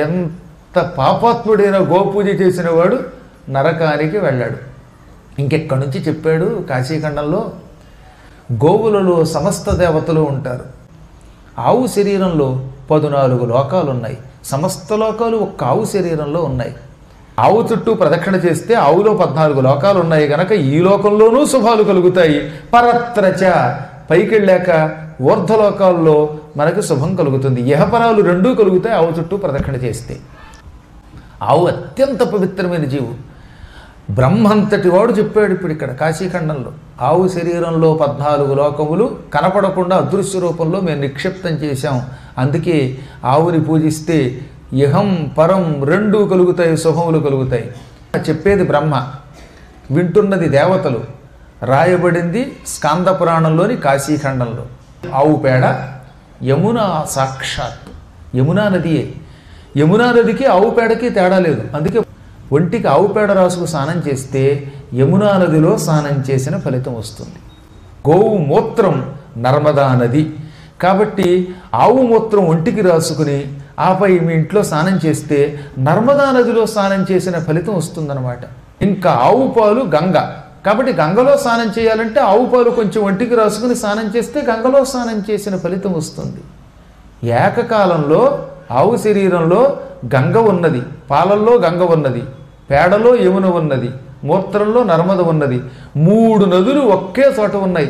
ఎంత పాపాత్ముడైన గోపూజ చేసిన వాడు నరకానికి వెళ్ళాడు. ఇంకెక్కడి నుంచి చెప్పాడు కాశీఖండంలో, గోవులలో సమస్త దేవతలు ఉంటారు. ఆవు శరీరంలో 14 లోకాలు ఉన్నాయి. సమస్త లోకాలు ఒక్క ఆవు శరీరంలో ఉన్నాయి. ఆవు చుట్టూ ప్రదక్షిణ చేస్తే ఆవులో 14 లోకాలు ఉన్నాయి కనుక ఈ లోకంలోనూ శుభాలు కలుగుతాయి. పరత్రచ పైకెళ్ళాక ఊర్ధ్వలోకాల్లో మనకు శుభం కలుగుతుంది. ఇహపరాలు రెండూ కలుగుతాయి ఆవు చుట్టూ ప్రదక్షిణ చేస్తే. ఆవు అత్యంత పవిత్రమైన జీవు. బ్రహ్మంతటి వాడు చెప్పాడు ఇప్పుడు ఇక్కడ కాశీఖండంలో, ఆవు శరీరంలో 14 లోకములు కనపడకుండా అదృశ్య రూపంలో మేము నిక్షిప్తం చేశాం. అందుకే ఆవుని పూజిస్తే ఇహం పరం రెండూ కలుగుతాయి, శుభములు కలుగుతాయి. చెప్పేది బ్రహ్మ, వింటున్నది దేవతలు. రాయబడింది స్కాంద పురాణంలోని కాశీఖండంలో. ఆవు పేడ యమునా సాక్షాత్, యమునా నదియే. యమునా నదికి ఆవు పేడకి తేడా లేదు. అందుకే ఒంటికి ఆవు పేడ రాసుకు స్నానం చేస్తే యమునా నదిలో స్నానం చేసిన ఫలితం వస్తుంది. గోవు మూత్రం నర్మదా నది కాబట్టి ఆవు మూత్రం ఒంటికి రాసుకుని ఆపై మీ ఇంట్లో స్నానం చేస్తే నర్మదా నదిలో స్నానం చేసిన ఫలితం వస్తుందన్నమాట. ఇంకా ఆవు పాలు గంగ కాబట్టి గంగలో స్నానం చేయాలంటే ఆవు పాలు కొంచెం ఒంటికి రాసుకుని స్నానం చేస్తే గంగలో స్నానం చేసిన ఫలితం వస్తుంది. ఏకకాలంలో ఆవు శరీరంలో గంగ ఉన్నది, పాలల్లో గంగ ఉన్నది, పేడలో యమున ఉన్నది, మూత్రంలో నర్మద ఉన్నది. 3 నదులు ఒకే చోట ఉన్నాయి.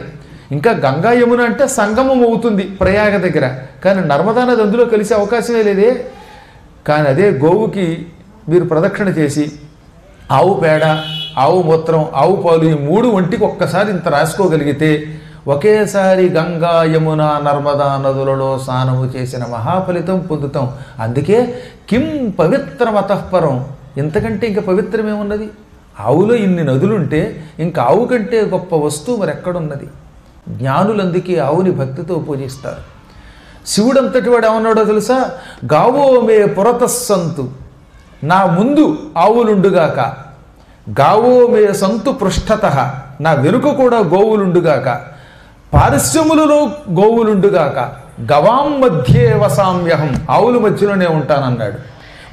ఇంకా గంగా యమున అంటే సంగమం అవుతుంది ప్రయాగ దగ్గర, కానీ నర్మదా నది అందులో కలిసే అవకాశమే లేదే. కానీ అదే గోవుకి మీరు ప్రదక్షిణ చేసి ఆవు పేడ, ఆవు మూత్రం, ఆవు పాలు ఈ 3 ఒంటికి ఒక్కసారి ఇంత రాసుకోగలిగితే ఒకేసారి గంగా యమున నర్మదా నదులలో స్నానము చేసిన మహాఫలితం పొందుతాం. అందుకే కిం పవిత్రమతఃపరం, ఇంతకంటే ఇంకా పవిత్రమేమున్నది? ఆవులో ఇన్ని నదులుంటే ఇంకా ఆవు కంటే గొప్ప వస్తువు మరెక్కడున్నది? జ్ఞానులందుకే ఆవుని భక్తితో పూజిస్తారు. శివుడంతటి వాడు ఏమన్నాడో తెలుసా? గావో మే పురతస్సంతు, నా ముందు ఆవులుండుగాక, గావో మే సంతు పృష్ఠతః, నా వెనుక కూడా గోవులుండుగాక, పారిశ్రములలో గోవులుండుగాక, గవాం మధ్యే వసామ్యహం, ఆవుల మధ్యలోనే ఉంటానన్నాడు.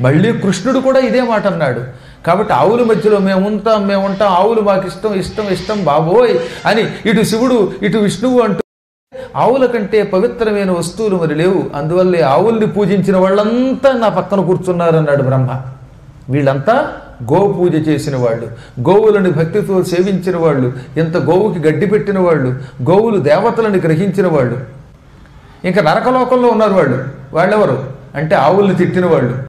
మళ్ళీ కృష్ణుడు కూడా ఇదే మాట అన్నాడు. కాబట్టి ఆవుల మధ్యలో మేముంటాం, ఆవులు మాకు ఇష్టం ఇష్టం ఇష్టం బాబోయ్ అని ఇటు శివుడు ఇటు విష్ణువు అంటూ ఆవుల కంటే పవిత్రమైన వస్తువులు మరి లేవు. అందువల్లే ఆవుల్ని పూజించిన వాళ్ళంతా నా పక్కన కూర్చున్నారన్నాడు బ్రహ్మ. వీళ్ళంతా గో పూజ చేసిన వాళ్ళు, గోవులని భక్తితో సేవించిన వాళ్ళు, ఇంత గోవుకి గడ్డి పెట్టిన వాళ్ళు, గోవులు దేవతలని గ్రహించిన వాళ్ళు. ఇంకా నరకలోకంలో ఉన్నారు వాళ్ళు. వాళ్ళెవరు అంటే ఆవుల్ని తిట్టిన వాళ్ళు.